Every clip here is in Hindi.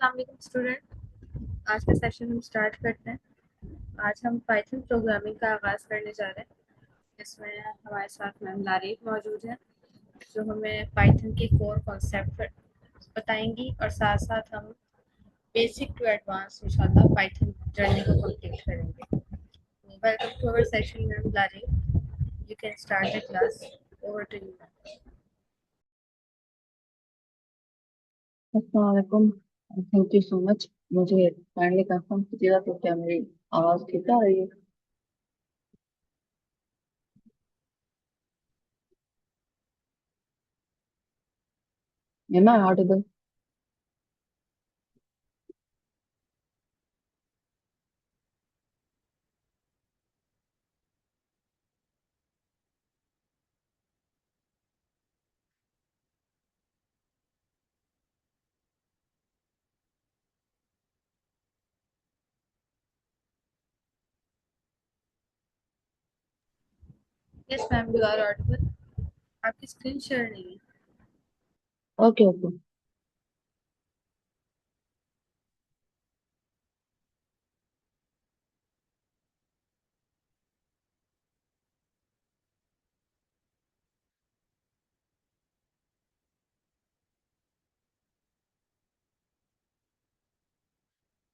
अस्सलाम वालेकुम स्टूडेंट। आज का सेशन हम स्टार्ट करते हैं। आज हम पाइथन प्रोग्रामिंग का आगाज़ करने जा रहे हैं। इसमें हमारे साथ मैम लारीफ मौजूद हैं जो हमें पाइथन के कोर कॉन्सेप्ट बताएंगी और साथ साथ हम बेसिक टू एडवांस इंशाल्लाह पाइथन जर्नी को कंप्लीट करेंगे। Welcome to our session ma'am लारीफ। You can start the class. Over to you ma'am. अस्सलाम थैंक यू सो मच। मुझे काइंडली कंफर्म कीजिएगा कि क्या मेरी आवाज़ ठीक आ रही है? Am I audible? Yes ma'am, you are audible. आपकी स्क्रीन शेयर नहीं है। Okay okay.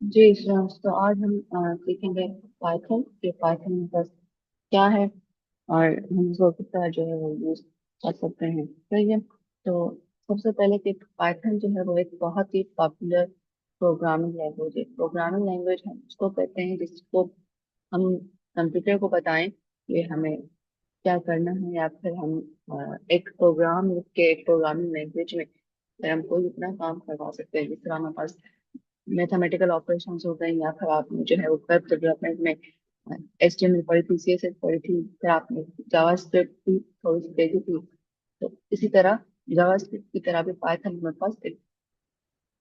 जी श्रेयांश, तो आज हम सीखेंगे पाइथन कि पाइथन में बस क्या है और हम इसको किस तरह जो है वो यूज कर सकते हैं। सही है। तो सबसे पहले कि पाइथन जो है वो एक बहुत ही पॉपुलर प्रोग्रामिंग लैंग्वेज है। प्रोग्रामिंग लैंग्वेज हम उसको कहते हैं जिसको हम कंप्यूटर को बताएं कि हमें क्या करना है, या फिर हम एक प्रोग्राम लिख के एक प्रोग्रामिंग लैंग्वेज में फिर हम कोई इतना काम करवा सकते हैं। जिस तरह हमारे पास मैथमेटिकल ऑपरेशंस हो गए, या फिर आपने जो है वो वेब डेवलपमेंट में HTML पढ़ी थी, CSS पढ़ी थी, फिर आपने जावास्क्रिप्ट भी थोड़ी सी देखी थी। तो इसी तरह जावास्क्रिप्ट की तरह भी पाइथन हमारे पास एक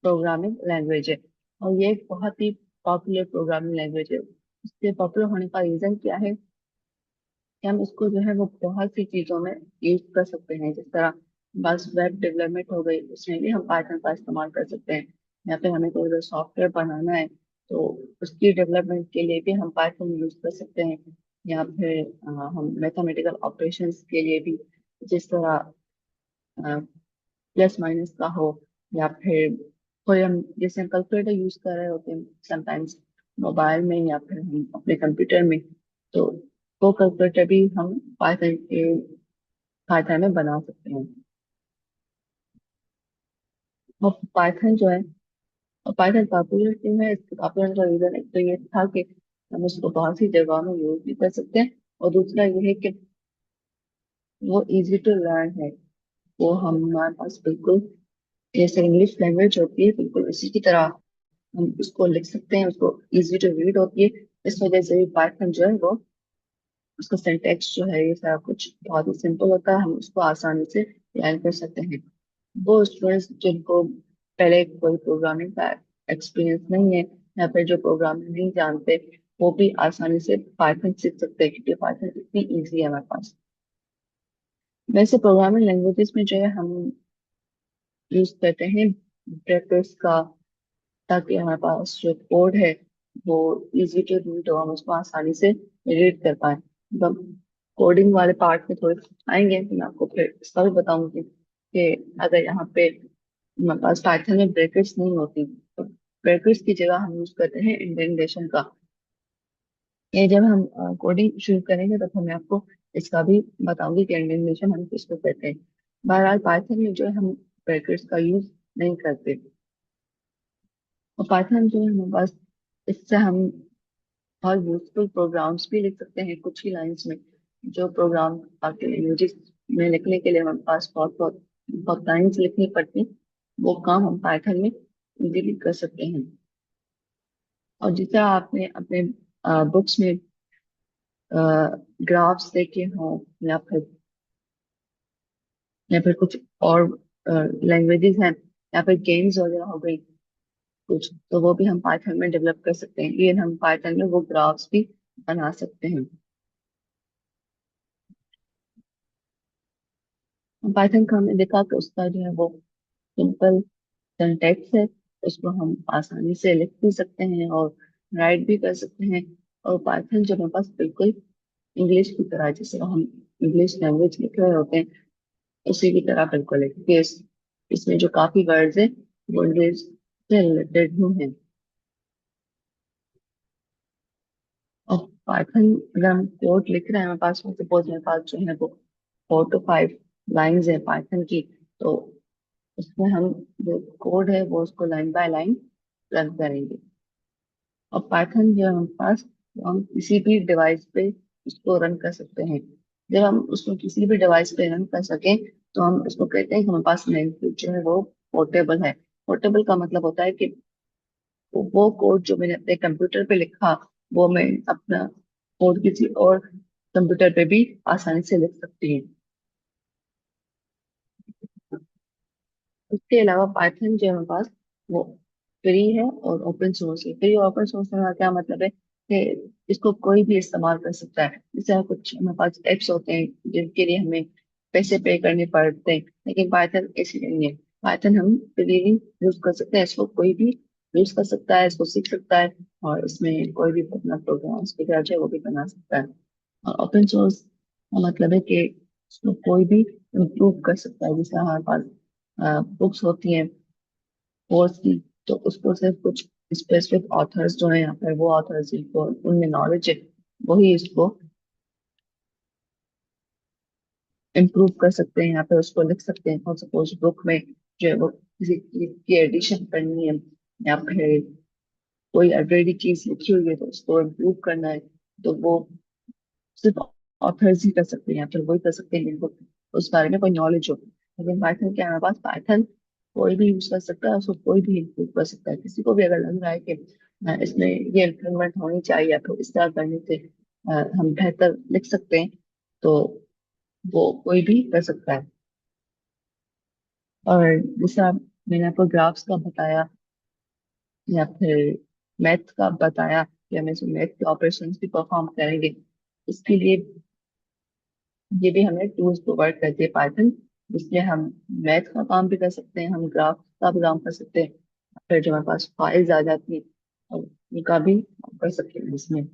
प्रोग्रामिंग लैंग्वेज है, और ये एक बहुत ही पॉपुलर प्रोग्रामिंग लैंग्वेज है। इसके पॉपुलर होने का रीजन क्या है कि हम इसको जो है वो बहुत सी चीजों में यूज कर सकते हैं। जिस तरह बस वेब डेवलपमेंट हो गई, उसमें भी हम पाइथन का इस्तेमाल कर सकते हैं। या फिर हमें कोई सॉफ्टवेयर बनाना है तो उसकी डेवलपमेंट के लिए भी हम पाइथन यूज कर सकते हैं। या फिर हम मैथमेटिकल ऑपरेशंस के लिए भी, जिस तरह प्लस माइनस का हो, या फिर कोई हम जैसे हम कैलकुलेटर यूज कर रहे होते हैं समटाइम्स मोबाइल में या फिर हम अपने कंप्यूटर में, तो वो कैलकुलेटर भी हम पाइथन के पाइथन में बना सकते हैं। और पाइथन जो है, और पाइथन पॉपुलर क्यों है, इसके पॉपुलर का रीजन एक तो ये था कि हम उसको बहुत सी जगहों में यूज भी कर सकते हैं, और दूसरा ये है कि वो इजी टू लर्न है। वो हमारे पास बिल्कुल जैसे इंग्लिश लैंग्वेज होती है बिल्कुल इसी की तरह हम उसको लिख सकते हैं, उसको इजी टू रीड होती है। इस वजह से भी पाइथन जो है वो, उसका सिंटेक्स जो है ये सारा कुछ बहुत ही सिंपल होता है, हम उसको आसानी से लर्न कर सकते हैं। वो स्टूडेंट्स जिनको पहले कोई प्रोग्रामिंग का एक्सपीरियंस नहीं है, या फिर जो प्रोग्रामिंग नहीं जानते, वो भी आसानी से पाइथन सीख सकते हैं क्योंकि पाइथन इतनी ईजी है हमारे पास। वैसे प्रोग्रामिंग लैंग्वेजेस में जो है हम यूज करते हैं ब्रैकेट्स का, ताकि हमारे पास जो कोड है वो इजी टू रीड हो, हम उसको आसानी से रीड कर पाए। जब हम कोडिंग वाले पार्ट में थोड़े आएंगे तो मैं आपको फिर इसका भी बताऊंगी कि अगर यहाँ पे हमारे पास पाइथन में ब्रैकेट्स नहीं होती तो ब्रैकेट्स की जगह हम यूज करते हैं इंडेंटेशन का। ये जब हम कोडिंग शुरू करेंगे तब मैं आपको इसका भी बताऊंगी कि इंडेंटेशन हम किसको कहते हैं। बहरहाल पाइथन में जो है हम ब्रैकेट्स का यूज नहीं करते। और पाइथन जो है हमारे पास, इससे हम और यूजफुल प्रोग्राम्स भी लिख सकते हैं कुछ ही लाइंस में। जो प्रोग्राम बाकी लैंग्वेजेस में लिखने के लिए हमारे पास बहुत बहुत बहुत लाइन्स लिखनी पड़ती, वो काम हम पाइथन में इजीली कर सकते हैं। और जितना आपने अपने बुक्स में ग्राफ्स देखे हों, या फिर कुछ और लैंग्वेजेस हैं, या फिर गेम्स वगैरह हो गई कुछ, तो वो भी हम पाइथन में डेवलप कर सकते हैं। ये हम पाइथन में वो ग्राफ्स भी बना सकते हैं। पाइथन का हमने देखा कि उसका जो है वो सिंपल सिंटेक्स है, उसको हम आसानी से लिख भी सकते हैं और राइट भी कर सकते हैं। और पाइथन जो हमारे पास बिल्कुल इंग्लिश की तरह है, जैसे हम इंग्लिश लैंग्वेज लिख रहे होते हैं उसी की तरह बिल्कुल है, क्योंकि इसमें जो काफी वर्ड्स है वो इंग्लिश से रिलेटेड ही हैं। और पाइथन अगर हम कोड लिख रहे हैं हमारे पास, सपोज मेरे पास जो है वो 4 to 5 लाइन्स है पाइथन की, तो उसमें हम जो कोड है वो उसको लाइन बाय लाइन रन करेंगे। और पाइथन जो है हमारे पास, वो हम किसी भी डिवाइस पे उसको रन कर सकते हैं। जब हम उसको किसी भी डिवाइस पे रन कर सकें तो हम उसको कहते हैं कि हमारे पास लैंग्वेज जो है वो पोर्टेबल है। पोर्टेबल का मतलब होता है कि वो कोड जो मैंने अपने कंप्यूटर पे लिखा, वो मैं अपना कोड किसी और कंप्यूटर पे भी आसानी से लिख सकती हूँ। उसके अलावा पाइथन जो है हमारे पास वो फ्री है और ओपन सोर्स है। फ्री और ओपन सोर्स का क्या मतलब है कि इसको कोई भी इस्तेमाल कर सकता है। जैसे कुछ हमारे पास एप्स होते हैं जिनके लिए हमें पैसे पे करने पड़ते हैं, लेकिन पाइथन ऐसी नहीं है। पाइथन हम फ्रीली यूज कर सकते हैं, इसको कोई भी यूज कर सकता है, इसको सीख सकता है और इसमें कोई भी अपना प्रोग्राम वगैरह जो है वो भी बना सकता है। और ओपन सोर्स का मतलब है कि इसको कोई भी इम्प्रूव कर सकता है। जैसे हमारे पास बुक्स होती हैं कोर्स की, तो उसको सिर्फ कुछ स्पेसिफिक ऑथर्स जो है यहाँ पर, वो ऑथर्स जिनको उनमें नॉलेज है वही इसको इम्प्रूव कर सकते हैं, यहाँ पे उसको लिख सकते हैं। और सपोज बुक में जो है वो किसी चीज की एडिशन करनी है या फिर कोई ऑलरेडी चीज लिखी हुई है तो उसको इम्प्रूव करना है, तो वो सिर्फ ऑथर्स ही कर सकते हैं या फिर वही कर सकते हैं जिनको उस बारे में कोई नॉलेज हो। लेकिन पाइथन क्या है, हमारे पास पाइथन कोई भी यूज कर सकता है, उसको कोई भी इम्प्रूव कर सकता है। किसी को भी अगर लग रहा है कि इसमें ये इम्प्रूवमेंट होनी चाहिए या फिर इस तरह करने से हम बेहतर लिख सकते हैं, तो वो कोई भी कर सकता है। और जैसे आप, मैंने आपको ग्राफ्स का बताया या फिर मैथ का बताया कि हम इसमें मैथ के ऑपरेशंस भी परफॉर्म करेंगे, इसके लिए ये भी हमें टूल्स प्रोवाइड करती है पाइथन, जिसमें हम मैथ का काम भी कर सकते हैं, हम ग्राफ का भी काम कर सकते हैं, फिर जो हमारे पास फाइल्स आ जाती हैं और उनका भी काम कर सकते हैं इसमें।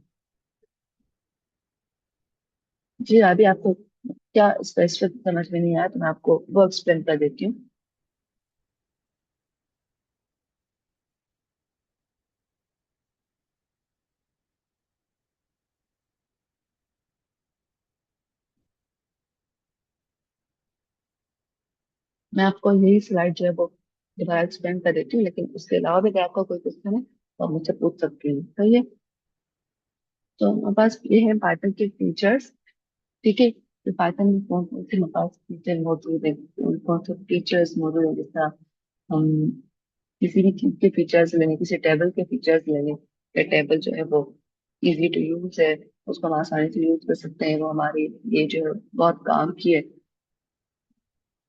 जी अभी आपको क्या स्पेसिफिक समझ में नहीं आया तो मैं आपको वो एक्सप्लेन कर देती हूँ। मैं आपको यही स्लाइड जो है वो दोबारा एक्सप्लेन कर देती हूँ, लेकिन उसके अलावा भी अगर आपका कोई क्वेश्चन है तो आप मुझसे पूछ सकती हूँ, सही है। तो हमारे पास ये है पाइथन के फीचर्स। ठीक है, तो पाइथन में कौन कौन से हमारे पास फीचर मौजूद है, कौन कौन से फीचर्स मौजूद है। जैसा हम किसी भी चीज के फीचर्स लेंगे, किसी टेबल के फीचर्स लेंगे, या टेबल जो है वो इजी टू यूज है, उसको हम आसानी से यूज कर सकते हैं, वो हमारी ये जो है बहुत काम की है।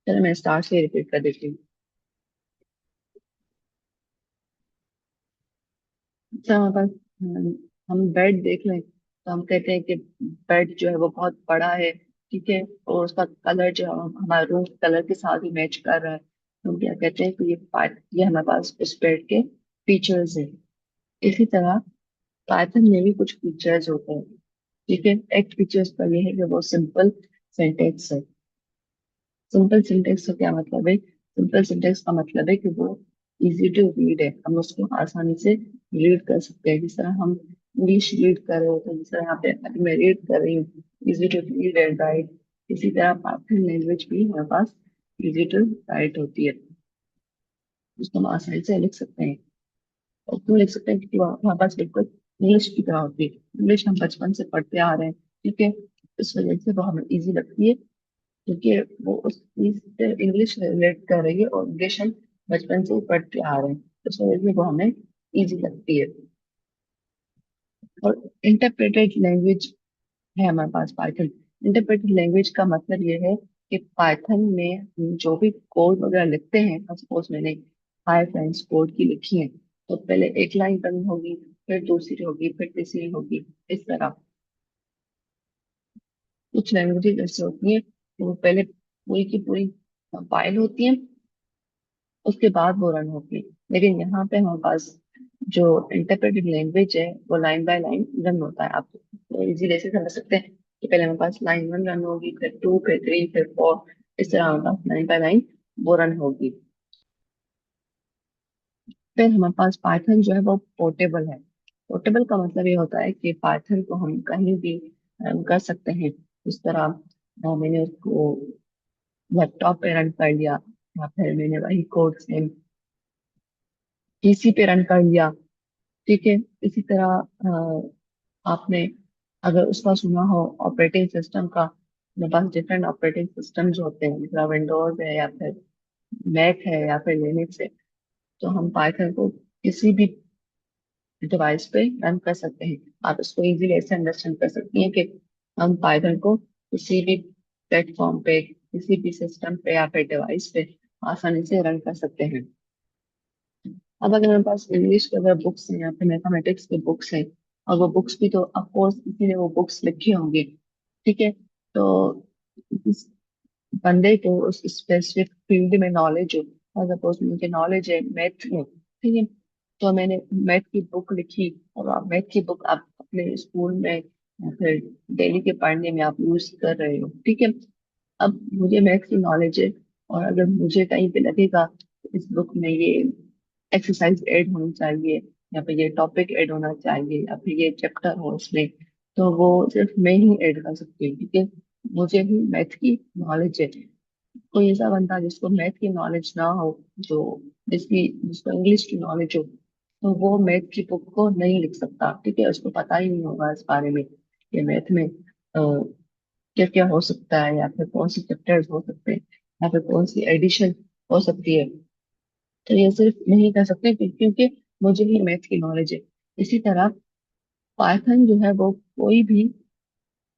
चलो मैं स्टार्ट से रिपीट कर देती हूँ। अच्छा हमारे पास हम बेड देख लें तो हम कहते हैं कि बेड जो है वो बहुत बड़ा है। ठीक है, और उसका कलर जो है हमारे रूम कलर के साथ ही मैच कर रहा है, तो हम क्या कहते हैं कि ये हमारे पास उस बेड के फीचर्स है। इसी तरह पाइथन में भी कुछ फीचर्स होते हैं। ठीक है, एक फीचर्स का ये है कि वो सिंपल सिंटेक्स है। सिंपल सिंटेक्स का क्या मतलब है, सिंपल सिंटेक्स का मतलब है कि वो इजी टू रीड है, हम उसको आसानी से रीड कर सकते हैं। जिस तरह हम इंग्लिश रीड कर रहे होते हैं, जिस तरह यहाँ पे अभी मैं रीड कर रही हूँ, easy to read and write, इसी तरह पाइथन लैंग्वेज भी हमारे पास इजी टू राइट होती है, उसको हम आसानी से लिख सकते हैं। और क्यों लिख सकते हैं, क्योंकि हमारे पास बिल्कुल इंग्लिश की तरह होती है। इंग्लिश हम बचपन से पढ़ते आ रहे हैं। ठीक है, इस वजह से वो हमें इजी लगती है, क्योंकि वो उस चीज से इंग्लिश रिलेट कर रही है और इंग्लिश हम बचपन से ही पढ़ते आ रहे हैं, तो उस वजह से वो हमें इजी लगती है। और इंटरप्रेटेड लैंग्वेज है हमारे पास पाइथन। इंटरप्रेटेड लैंग्वेज का मतलब ये है कि पाइथन में हम जो भी कोड वगैरह लिखते हैं, सपोज मैंने हाई फ्रेंड्स कोड की लिखी है, तो पहले एक लाइन रन होगी, फिर दूसरी होगी, फिर तीसरी होगी, इस तरह। कुछ लैंग्वेजेस ऐसी होती है कि वो पहले पूरी की पूरी फाइल होती है, उसके बाद वो रन होती है। लेकिन यहाँ पे हमारे पास जो इंटरप्रेटेड लैंग्वेज है वो लाइन बाय लाइन रन होता है। आप तो इजीली ऐसे समझ सकते हैं कि पहले हमारे पास लाइन 1 रन होगी, फिर 2, फिर 3, फिर 4, इस तरह हमारे पास लाइन बाय लाइन वो रन होगी। फिर हमारे पास पाइथन जो है वो पोर्टेबल है। पोर्टेबल का मतलब ये होता है कि पाइथन को हम कहीं भी रन कर सकते हैं। इस तरह मैंने उसको लैपटॉप पे रन कर लिया, या फिर मैंने वही कोड सेम पीसी पे रन कर लिया। ठीक है। इसी तरह आपने अगर उसका सुना हो ऑपरेटिंग सिस्टम का, मेरे पास डिफरेंट ऑपरेटिंग सिस्टम्स होते हैं, मतलब विंडोज है या फिर मैक है या फिर लिनक्स है। तो हम पाइथन को किसी भी डिवाइस पे रन कर सकते हैं। आप इसको इजीली ऐसे अंडरस्टैंड कर सकती हैं कि हम पाइथन को किसी भी प्लेटफॉर्म पे, किसी भी सिस्टम पे या फिर डिवाइस पे आसानी से रन कर सकते हैं। अब अगर हमारे पास इंग्लिश के अगर बुक्स हैं या फिर मैथमेटिक्स के बुक्स हैं, और वो बुक्स भी तो ऑफकोर्स किसी ने वो बुक्स लिखी होंगी। ठीक है। तो इस बंदे को उस स्पेसिफिक फील्ड में नॉलेज हो, और सपोज मुझे नॉलेज है मैथ में, ठीक है, तो मैंने मैथ की बुक लिखी, और आप मैथ की बुक आप अपने स्कूल में या फिर डेली के पढ़ने में आप यूज कर रहे हो। ठीक है। अब मुझे मैथ की नॉलेज है, और अगर मुझे कहीं पे लगेगा कि इस बुक में ये एक्सरसाइज ऐड होनी चाहिए, या फिर ये टॉपिक ऐड होना चाहिए, या फिर ये चैप्टर हो इसमें, तो वो सिर्फ मैं ही ऐड कर सकती हूँ, क्योंकि मुझे ही मैथ की नॉलेज है। कोई ऐसा बंदा जिसको मैथ की नॉलेज ना हो, जो जिसको इंग्लिश की नॉलेज हो, तो वो मैथ की बुक को नहीं लिख सकता। ठीक है। उसको पता ही नहीं होगा इस बारे में कि मैथ में क्या क्या हो सकता है, या फिर कौन से चैप्टर्स हो सकते हैं, या फिर कौन सी एडिशन हो सकती है। तो ये सिर्फ नहीं कर सकते क्योंकि मुझे ही मैथ की नॉलेज है। इसी तरह पाइथन जो है वो कोई भी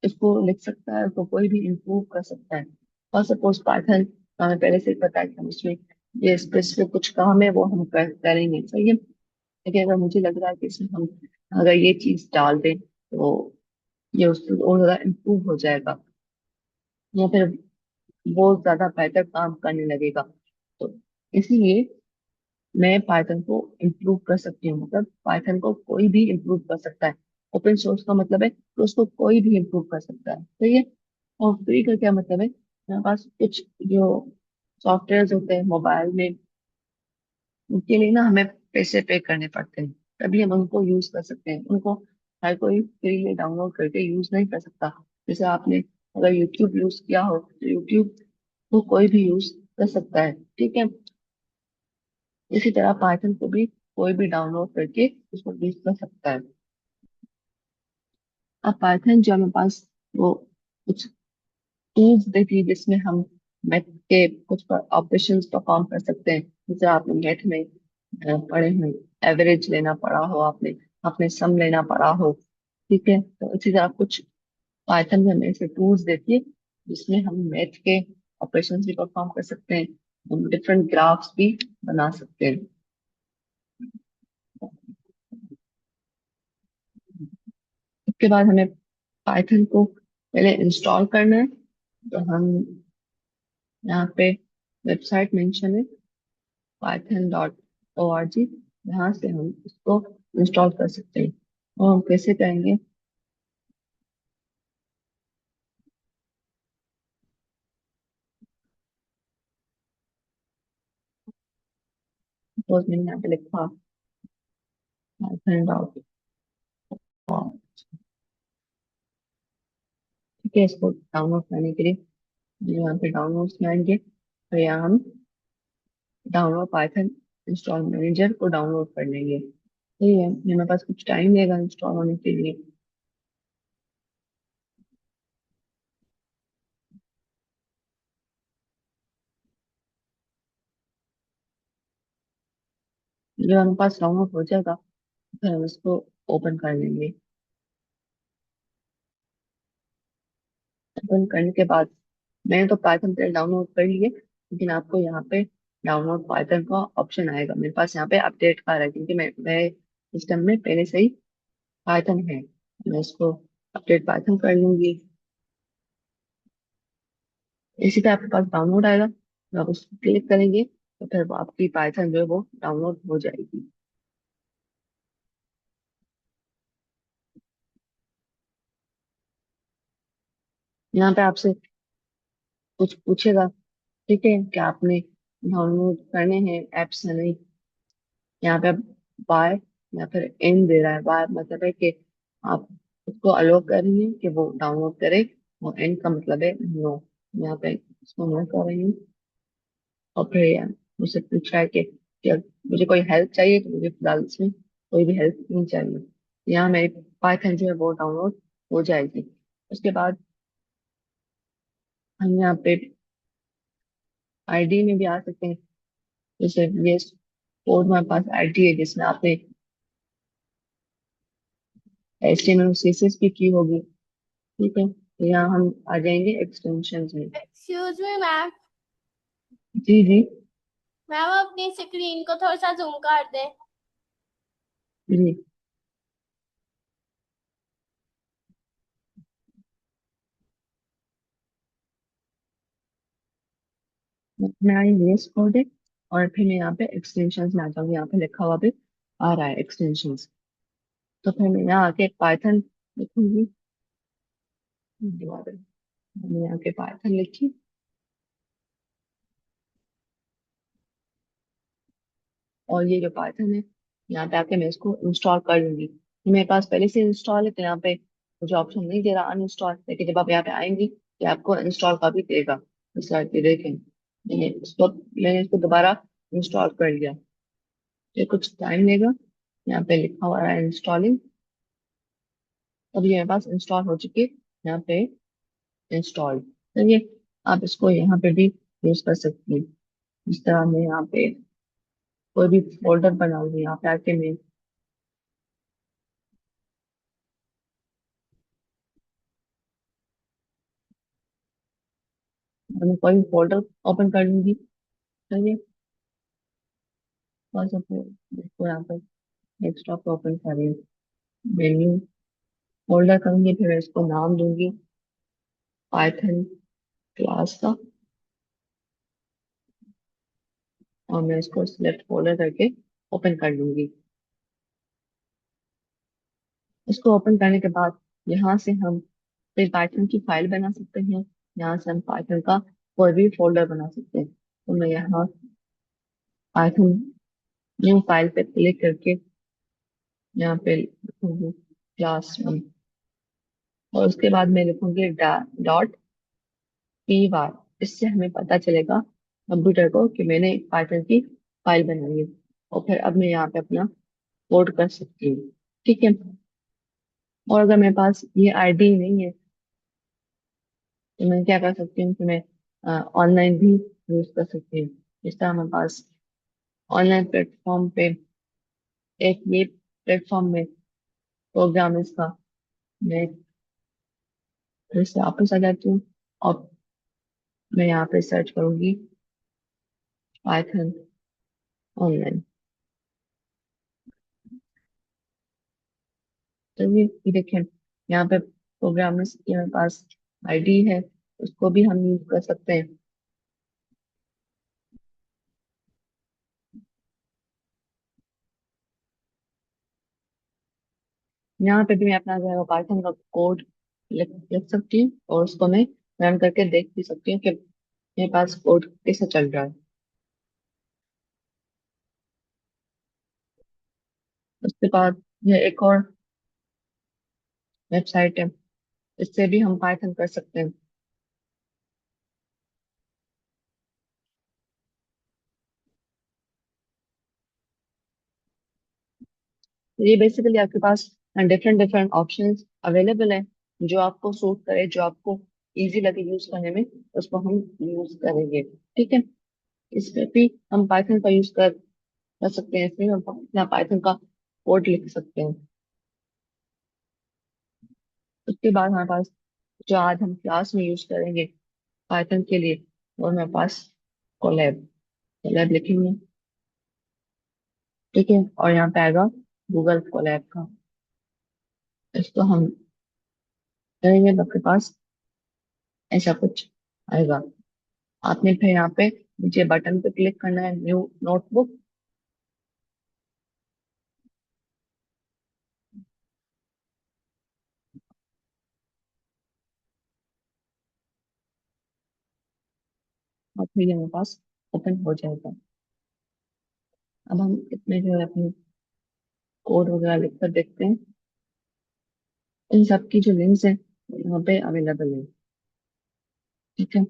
इसको लिख सकता है, उसको कोई भी इम्प्रूव कर सकता है। और सपोज पाइथन हमें पहले से ही पता है कि हम उसमें ये स्पेसिफिक कुछ काम है वो हम करेंगे, सही है। लेकिन अगर मुझे लग रहा है कि इसमें हम अगर ये चीज डाल दें तो ये उससे और ज्यादा इम्प्रूव हो जाएगा, या फिर वो ज्यादा बेहतर काम करने लगेगा, तो इसीलिए मैं पाइथन को इम्प्रूव कर सकती हूँ। मतलब पाइथन को कोई भी इम्प्रूव कर सकता है। ओपन सोर्स का मतलब है कि उसको कोई भी इम्प्रूव कर सकता है, सही है। और फ्री का क्या मतलब है, हमारे पास कुछ जो सॉफ्टवेयर होते हैं मोबाइल में, उनके लिए ना हमें पैसे पे करने पड़ते हैं, तभी हम उनको यूज कर सकते हैं। उनको हर कोई फ्री में डाउनलोड करके यूज नहीं कर सकता। जैसे आपने अगर यूट्यूब यूज किया हो, तो यूट्यूब को कोई भी यूज कर सकता है। ठीक है। इसी तरह पाइथन को भी कोई भी डाउनलोड करके उसको यूज कर सकता है। अब पाइथन जो हमारे पास वो कुछ टूल्स देती है जिसमें हम मैथ के कुछ ऑपरेशंस परफॉर्म कर सकते हैं। जैसे आपने मैथ में पढ़े हुए एवरेज लेना पड़ा हो, आपने आपने सम लेना पड़ा हो। ठीक है। तो इसी तरह कुछ पाइथन में हमें ऐसे टूल्स देती है जिसमें हम मैथ के ऑपरेशंस भी परफॉर्म कर सकते हैं, हम डिफरेंट ग्राफ्स भी बना सकते हैं। उसके बाद हमें पाइथन को पहले इंस्टॉल करना है। तो हम यहाँ पे वेबसाइट मेंशन है python.org, यहाँ से हम इसको इंस्टॉल कर सकते हैं। और हम कैसे करेंगे, सपोज मैंने यहाँ पे लिखा python.org। ठीक है। इसको डाउनलोड करने के लिए यहाँ पे डाउनलोड में आएंगे, तो यहाँ हम डाउनलोड पाइथन इंस्टॉल मैनेजर को डाउनलोड कर लेंगे। ठीक है। ये मेरे पास कुछ टाइम लगेगा इंस्टॉल होने के लिए। जब हमारे पास डाउनलोड हो जाएगा, फिर हम इसको ओपन कर लेंगे। ओपन करने के बाद मैंने तो पाइथन पहले डाउनलोड कर लिए, लेकिन आपको यहाँ पे डाउनलोड पाइथन का ऑप्शन आएगा। मेरे पास यहाँ पे अपडेट का रहा है क्योंकि मैं सिस्टम में पहले से ही पाइथन है। मैं इसको अपडेट पाइथन कर लूंगी। इसी पे आपके पास डाउनलोड आएगा, तो आप उसको क्लिक करेंगे, तो फिर वो आपकी पाइथन जो है वो डाउनलोड हो जाएगी। यहाँ पे आपसे कुछ पूछेगा, ठीक है, कि आपने डाउनलोड करने हैं एप्स या नहीं। यहाँ पे बाय या फिर इन दे रहा है। बाय मतलब है कि आप उसको अलो करेंगे कि वो डाउनलोड करे, और इन का मतलब है नो। यहाँ पे इसको नो कर रही हूँ। और फिर यार मुझसे पूछ रहा है कि अगर मुझे कोई हेल्प चाहिए, तो मुझे फिलहाल इसमें कोई भी हेल्प नहीं चाहिए। यहाँ मेरी पाइथन जो है वो डाउनलोड हो जाएगी। उसके बाद हम यहाँ पे आईडी में भी आ सकते हैं। जैसे ये कोड हमारे पास आईडी है जिसमें आपने HTML CSS भी की होगी, ठीक है। तो यहाँ हम आ जाएंगे एक्सटेंशन में। Excuse me ma'am. जी जी। मैम अपनी स्क्रीन को थोड़ा सा जूम कर दे। जी, मैं आई VS कोड है, और फिर मैं यहाँ पे एक्सटेंशन में आ जाऊंगी। यहाँ पे लिखा हुआ भी आ रहा है एक्सटेंशन। तो फिर मैं यहाँ आके पाइथन लिखूंगी। दोबारा मैंने यहाँ के पाइथन लिखी, और ये जो पाइथन है यहाँ पे आके मैं इसको इंस्टॉल कर लूंगी। मेरे पास पहले से इंस्टॉल है, तो यहाँ पे मुझे ऑप्शन नहीं दे रहा अनइंस्टॉल, लेकिन जब आप यहाँ पे आएंगी तो आपको इंस्टॉल का भी देगा। इस साइड पे देखें, मैंने इसको दोबारा इंस्टॉल कर लिया। ये कुछ टाइम लेगा। यहाँ पे लिखा हुआ है इंस्टॉलिंग। अब ये मेरे पास इंस्टॉल हो चुकी है। यहाँ पे इंस्टॉल, चलिए आप इसको यहाँ पे भी यूज कर सकती हैं। इस तरह मैं यहाँ पे कोई भी फोल्डर बनाऊंगी। यहाँ पे आके मैं कोई भी फोल्डर ओपन कर लूंगी। चलिए बस अपने इसको यहाँ पे डेस्कटॉप पे ओपन कर रही हूँ। मेन्यू फोल्डर करूंगी, फिर इसको नाम दूंगी पाइथन क्लास का, और मैं इसको सिलेक्ट फोल्डर करके ओपन कर लूंगी। इसको ओपन करने के बाद यहाँ से हम फिर पाइथन की फाइल बना सकते हैं। यहाँ से हम पाइथन का कोई भी फोल्डर बना सकते हैं। तो मैं यहाँ पाइथन न्यू फाइल पे क्लिक करके यहाँ पे लिखूंगी क्लास 1, और उसके बाद मैं लिखूंगी .py। इससे हमें पता चलेगा कंप्यूटर को कि मैंने एक पाइथन की फाइल बनाई है। और फिर अब मैं यहाँ पे अपना कोड कर सकती हूँ, ठीक है। और अगर मेरे पास ये आईडी नहीं है, तो मैं क्या कर सकती हूँ कि मैं ऑनलाइन भी यूज कर सकती हूँ। इस तरह हमारे पास ऑनलाइन प्लेटफॉर्म पे एक ये प्लेटफॉर्म में प्रोग्राम इसका, मैं फिर से वापस आ जाती हूँ, और मैं यहाँ पे सर्च करूंगी पाइथन ऑनलाइन। तो ये देखें, यहाँ पे प्रोग्रामर्स की हमारे पास आईडी है, उसको भी हम यूज कर सकते हैं। यहाँ पे भी मैं अपना जो है पाइथन का कोड लिख सकती हूँ, और उसको मैं रन करके देख भी सकती हूँ कि मेरे पास कोड कैसे चल रहा है। उसके बाद ये एक और वेबसाइट है, इससे भी हम पाइथन कर सकते हैं। तो ये बेसिकली आपके पास डिफरेंट डिफरेंट ऑप्शंस अवेलेबल है। जो आपको सूट करे, जो आपको इजी लगे यूज करने में, उसको हम यूज करेंगे, ठीक है। इसमें भी हम पाइथन का यूज कर सकते हैं। इसमें हम अपना पाइथन का कोड लिख सकते हैं। उसके बाद हमारे पास जो आज हम क्लास में यूज करेंगे पाइथन के लिए, वो हमारे पास कोलैब, कोलैब लिखेंगे, ठीक है। और यहाँ पे आएगा गूगल कोलैब का। इसको हम करेंगे तो आपके पास ऐसा कुछ आएगा। आपने फिर यहाँ पे नीचे बटन पे क्लिक करना है, न्यू नोटबुक। और फिर ये हमारे पास ओपन हो जाएगा। अब हम इसमें जो है अपनी कोड वगैरह लिख कर देखते हैं। इन सब की जो लिंक्स है यहाँ पे अवेलेबल है। ठीक है।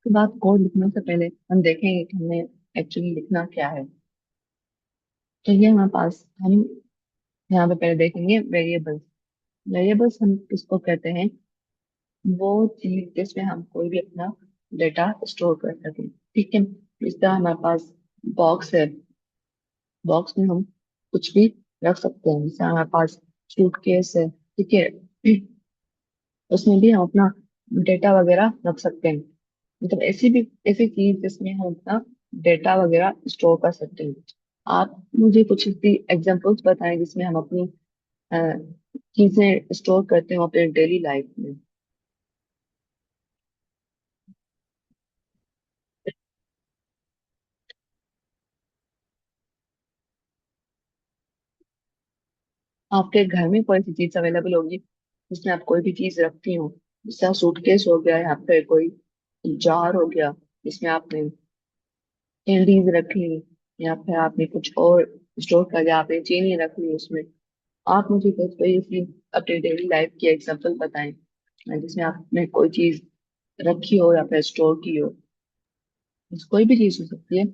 उसके बाद कोड लिखने से पहले हम देखेंगे कि हमें एक्चुअली लिखना क्या है। तो ये हमारे पास, हम यहाँ पे पहले देखेंगे वेरिएबल्स। वेरिएबल्स हम किसको कहते हैं? वो चीज जिसमें हम कोई भी अपना डेटा स्टोर कर सकें। ठीक है। इस तरह हमारे पास बॉक्स है, बॉक्स में हम कुछ भी रख सकते हैं। जैसे हमारे पास सूटकेस है, ठीक है, उसमें भी हम अपना डेटा वगैरह रख सकते हैं। मतलब ऐसी चीज जिसमें हम अपना डेटा वगैरह स्टोर कर सकते हैं। आप मुझे कुछ ऐसी एग्जांपल्स बताएं जिसमें हम अपनी अ, चीजें स्टोर करते हो अपने डेली लाइफ में। आपके घर में कोई सी चीज अवेलेबल होगी जिसमें आप कोई भी चीज रखती हो। जैसे सूटकेस हो गया, या फिर कोई जार हो गया जिसमें आपने कैंडीज रख ली, या फिर आपने कुछ और स्टोर कर लिया, आपने चीनी रख ली उसमें। आप मुझे कुछ कोई ऐसी अपनी डेली लाइफ की एग्जांपल बताएं जिसमें आपने कोई चीज रखी हो या फिर स्टोर की हो। कोई भी चीज हो सकती है।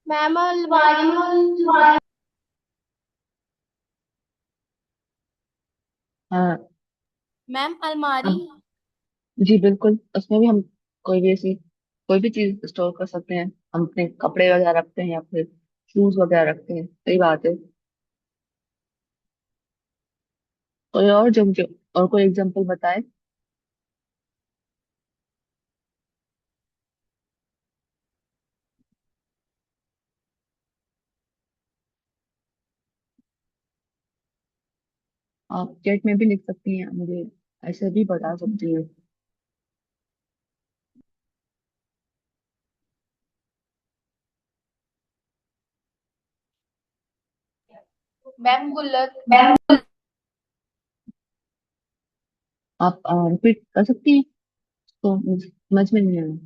मैम अलमारी। हाँ। मैम अलमारी। अब जी बिल्कुल, उसमें भी हम कोई भी ऐसी कोई भी चीज स्टोर कर सकते हैं। हम अपने कपड़े वगैरह रखते हैं या फिर शूज वगैरह रखते हैं। सही बात है। कोई और जो मुझे और कोई एग्जांपल बताए। आप चैट में भी लिख सकती हैं, मुझे ऐसे भी बता सकती हैं। मैम गुल्लक। आप रिपीट कर सकती हैं, तो मुझे समझ में नहीं आया।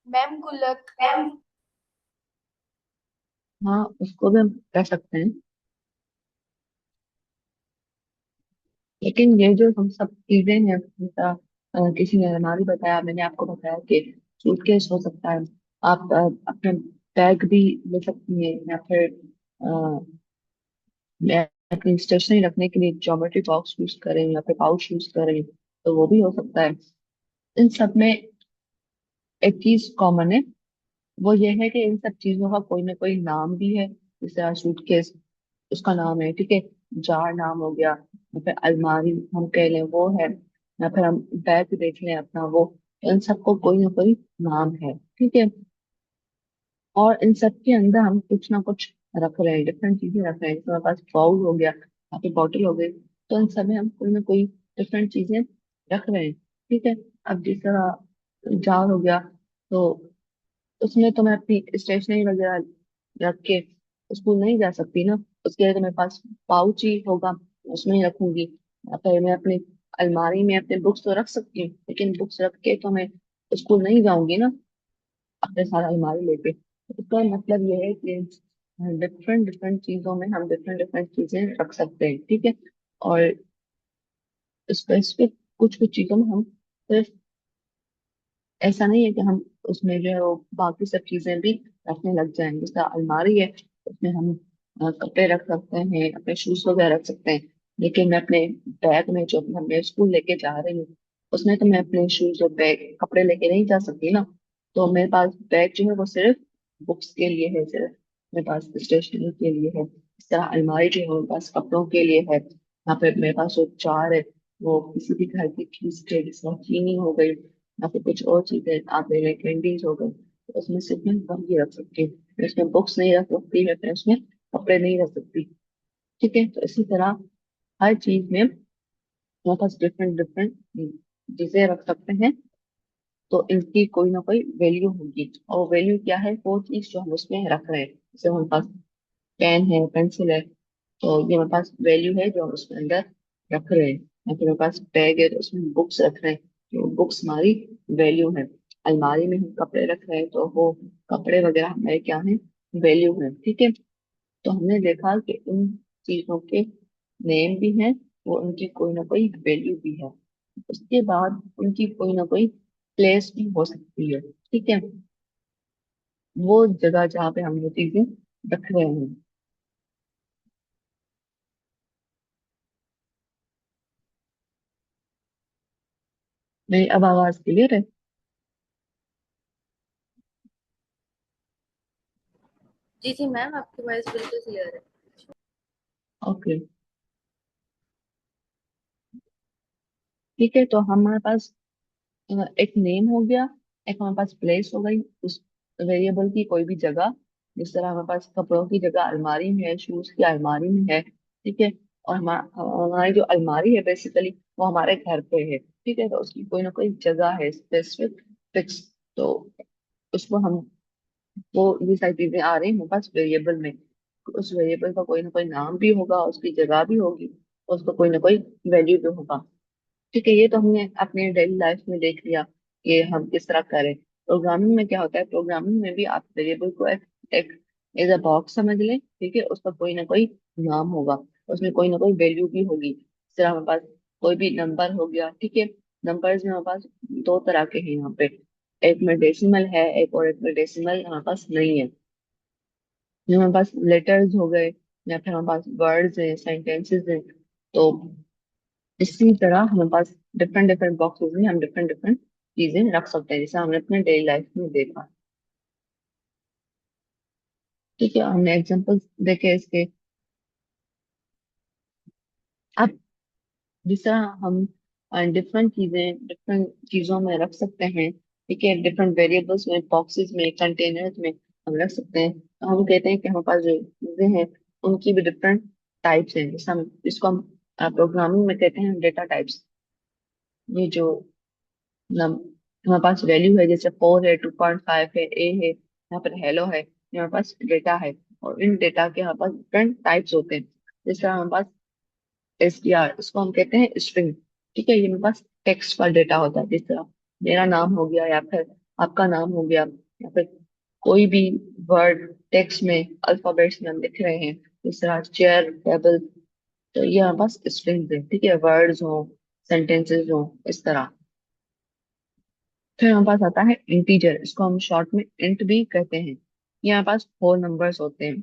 मैम गुल्लक। हाँ, उसको भी हम कर सकते हैं। लेकिन ये जो हम सब चीजें हैं, जैसा किसी ने अलमारी बताया, मैंने आपको बताया कि सूटकेस हो सकता है। आप अपने बैग भी ले सकती हैं, या फिर मैं अपनी स्टेशनरी रखने के लिए ज्योमेट्री बॉक्स यूज करें या फिर पाउच यूज करें, तो वो भी हो सकता है। इन सब में एक चीज कॉमन है, वो ये है कि इन सब चीजों का कोई ना कोई नाम भी है। जैसे सूटकेस, उसका नाम है, ठीक है। जार नाम हो गया, या फिर अलमारी हम कह लें वो है, या फिर हम बैग देख लें अपना वो। इन सबको कोई ना कोई नाम है, ठीक है। और इन सब के अंदर हम कुछ ना कुछ रख रहे हैं, डिफरेंट चीजें रख रहे हैं। जैसे हमारे पास बाउल हो गया, यहाँ पे बॉटल हो गई, तो इन सब में हम कोई ना कोई डिफरेंट चीजें रख रहे हैं। ठीक है। अब जिस तरह जार हो गया, तो उसमें तो मैं अपनी स्टेशनरी वगैरह रख के स्कूल नहीं जा सकती ना। उसके लिए तो मेरे पास पाउच ही होगा, उसमें ही रखूंगी। या फिर मैं अपनी अलमारी में अपने बुक्स तो रख सकती हूँ, लेकिन बुक्स रख के तो मैं स्कूल नहीं जाऊंगी ना अपने सारा अलमारी लेके। इसका मतलब ये है कि डिफरेंट डिफरेंट चीजों में हम डिफरेंट डिफरेंट चीजें रख सकते हैं। ठीक है। और स्पेसिफिक कुछ कुछ चीजों में हम सिर्फ, ऐसा नहीं है कि हम उसमें जो है वो बाकी सब चीजें भी रखने लग जाएंगे। जैसे अलमारी है, उसमें हम कपड़े रख सकते हैं, अपने शूज वगैरह रख सकते हैं। लेकिन मैं अपने बैग में जो मैं स्कूल लेके जा रही हूँ उसमें तो मैं अपने शूज और बैग कपड़े लेके नहीं जा सकती ना। तो मेरे पास बैग जो है वो सिर्फ बुक्स के लिए है, सिर्फ मेरे पास स्टेशनरी के लिए है। इस तरह अलमारी जो है मेरे पास कपड़ों के लिए है। यहाँ पे मेरे पास जो जार है वो किसी भी घर की चीज के, जिसमें चीनी हो गई या फिर कुछ और चीजें आप ले लें, कैंडीज हो गई, तो उसमें सिर्फ मैं वही रख सकती हूँ। मैं उसमें बुक्स नहीं रख सकती, मैं फिर उसमें कपड़े नहीं रख सकती। ठीक है, तो इसी तरह हर चीज में हमारे पास डिफरेंट डिफरेंट चीजें रख सकते हैं। तो इनकी कोई ना कोई वैल्यू होगी, और वैल्यू क्या है, वो चीज जो हम उसमें रख रहे हैं। जैसे हमारे पास पेन है, पेंसिल है, तो ये हमारे पास वैल्यू है जो हम उसके अंदर रख रहे हैं। या फिर हमारे पास बैग है तो उसमें बुक्स रख रहे हैं, तो बुक्स हमारी वैल्यू है। अलमारी में हम कपड़े रख रहे हैं तो वो कपड़े वगैरह हमारे क्या है, वैल्यू है। ठीक है, तो हमने देखा कि उन चीजों के नेम भी हैं, वो उनकी कोई ना कोई वैल्यू भी है। उसके बाद उनकी कोई ना कोई प्लेस भी हो सकती है। ठीक है, वो जगह जहाँ पे हम वो चीजें रख रहे हैं। मेरी अब आवाज क्लियर है? जी जी मैम, आपकी वॉइस बिल्कुल क्लियर है। ओके, ठीक है, तो हमारे पास एक नेम हो गया, एक हमारे पास प्लेस हो गई उस वेरिएबल की, कोई भी जगह। जिस तरह हमारे पास कपड़ों की जगह अलमारी में है, शूज की अलमारी में है। ठीक है, और हमारी जो अलमारी है बेसिकली वो हमारे घर पे है। ठीक है, तो उसकी कोई ना कोई जगह है स्पेसिफिक, फिक्स। तो उसको हम, वो ये सारी चीजें आ रही हैं हमारे पास वेरिएबल में। उस वेरिएबल का कोई ना कोई नाम भी होगा, उसकी जगह भी होगी, उसका कोई ना कोई वैल्यू भी होगा। ठीक है, ये तो हमने अपने डेली लाइफ में देख लिया कि हम किस तरह करें। प्रोग्रामिंग में क्या होता है, प्रोग्रामिंग में भी आप वेरिएबल को एक एज अ बॉक्स समझ लें। ठीक है, उसका कोई ना कोई नाम होगा, उसमें कोई ना कोई वैल्यू भी होगी। इस तरह हमारे पास कोई भी नंबर हो गया। ठीक है, नंबर्स में हमारे पास दो तरह के हैं यहाँ पे, एक में डेसिमल है, एक में डेसिमल हमारे पास नहीं है। जो हमारे पास लेटर्स हो गए या फिर हमारे पास वर्ड्स हैं, सेंटेंसेस हैं, तो इसी तरह हमारे पास डिफरेंट डिफरेंट बॉक्सेस में हम डिफरेंट डिफरेंट चीजें रख सकते हैं, जैसे हमने अपने डेली लाइफ में देखा। ठीक है, हमने एग्जांपल्स देखे इसके। अब जिस तरह हम डिफरेंट चीजें डिफरेंट चीजों में रख सकते हैं, ठीक है, डिफरेंट वेरिएबल्स में, बॉक्सेस में, कंटेनर्स में हम रख सकते हैं, तो हम कहते हैं कि हमारे पास जो चीजें हैं उनकी भी डिफरेंट टाइप्स हैं। जैसे हम इसको हम प्रोग्रामिंग में कहते हैं डेटा टाइप्स। ये जो नम हमारे पास वैल्यू है, जैसे 4 है, 2.5 है, ए है, यहाँ पर हेलो है, ये हमारे पास डेटा है। और इन डेटा के हमारे पास डिफरेंट टाइप्स होते हैं। जैसे हमारे पास STR, इसको हम कहते हैं स्ट्रिंग। ठीक है, ये मेरे पास टेक्स्ट का डेटा होता है, जिस तरह मेरा नाम हो गया या फिर आपका नाम हो गया, या फिर कोई भी वर्ड टेक्स्ट में अल्फाबेट्स में हम लिख रहे हैं, जिस तरह चेयर, टेबल, तो ये हमारे पास स्ट्रिंग्स है। ठीक है, वर्ड्स हो, सेंटेंसेस हो, इस तरह। फिर हमारे पास आता है इंटीजर, इसको हम शॉर्ट में इंट भी कहते हैं। ये हमारे पास होल नंबर्स होते हैं।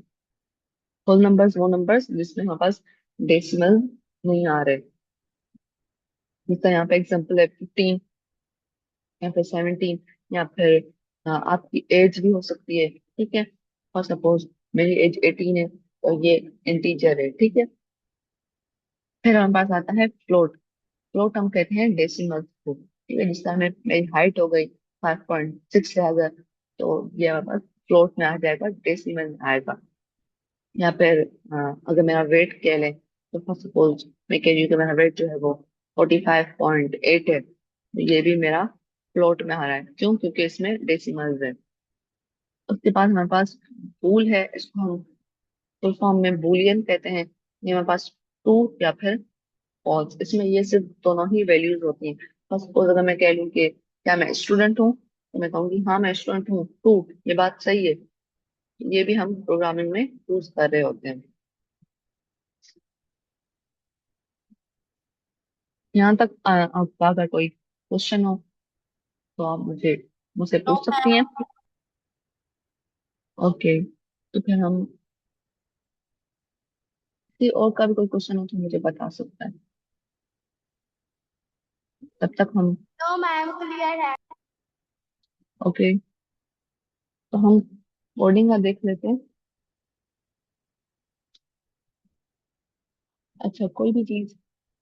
होल नंबर्स वो नंबर्स जिसमें हमारे पास डेसिमल नहीं आ रहे। जैसे यहाँ पे एग्जांपल है 15 या फिर 17, या फिर आपकी एज भी हो सकती है। ठीक है, और सपोज मेरी एज 18 है तो ये इंटीजर है। ठीक है, फिर हमारे पास आता है फ्लोट। फ्लोट हम कहते हैं डेसिमल को। ठीक है, जिस तरह मेरी हाइट हो गई 5.6 से अगर, तो ये हमारे पास फ्लोट में आ जाएगा, डेसिमल में आएगा। या फिर अगर मेरा वेट कह लें, तो फर्स्ट सपोज मैं कह रही हूँ कि मेरा वेट जो है वो 45.8 है, तो ये भी मेरा फ्लोट में आ रहा है। क्यों? क्योंकि इसमें डेसिमल्स है। उसके बाद हमारे पास बूल है, इसको हम फुल फॉर्म में बूलियन कहते हैं। ये हमारे पास ट्रू या फिर फॉल्स, इसमें ये सिर्फ दोनों ही वैल्यूज होती हैं। फर्स्ट सपोज अगर मैं कह लूँ कि क्या मैं स्टूडेंट हूँ, तो मैं कहूंगी हाँ मैं स्टूडेंट हूँ, ट्रू, ये बात सही है। ये भी हम प्रोग्रामिंग में यूज कर रहे होते हैं। यहाँ तक आपका अगर कोई क्वेश्चन हो तो आप मुझसे नो पूछ सकती हैं। मैम। ओके, तो फिर हम किसी और का भी कोई क्वेश्चन हो तो मुझे बता सकता है, तब तक हम। तो मैम क्लियर है। ओके, तो हम कोडिंग का देख लेते हैं। अच्छा, कोई भी चीज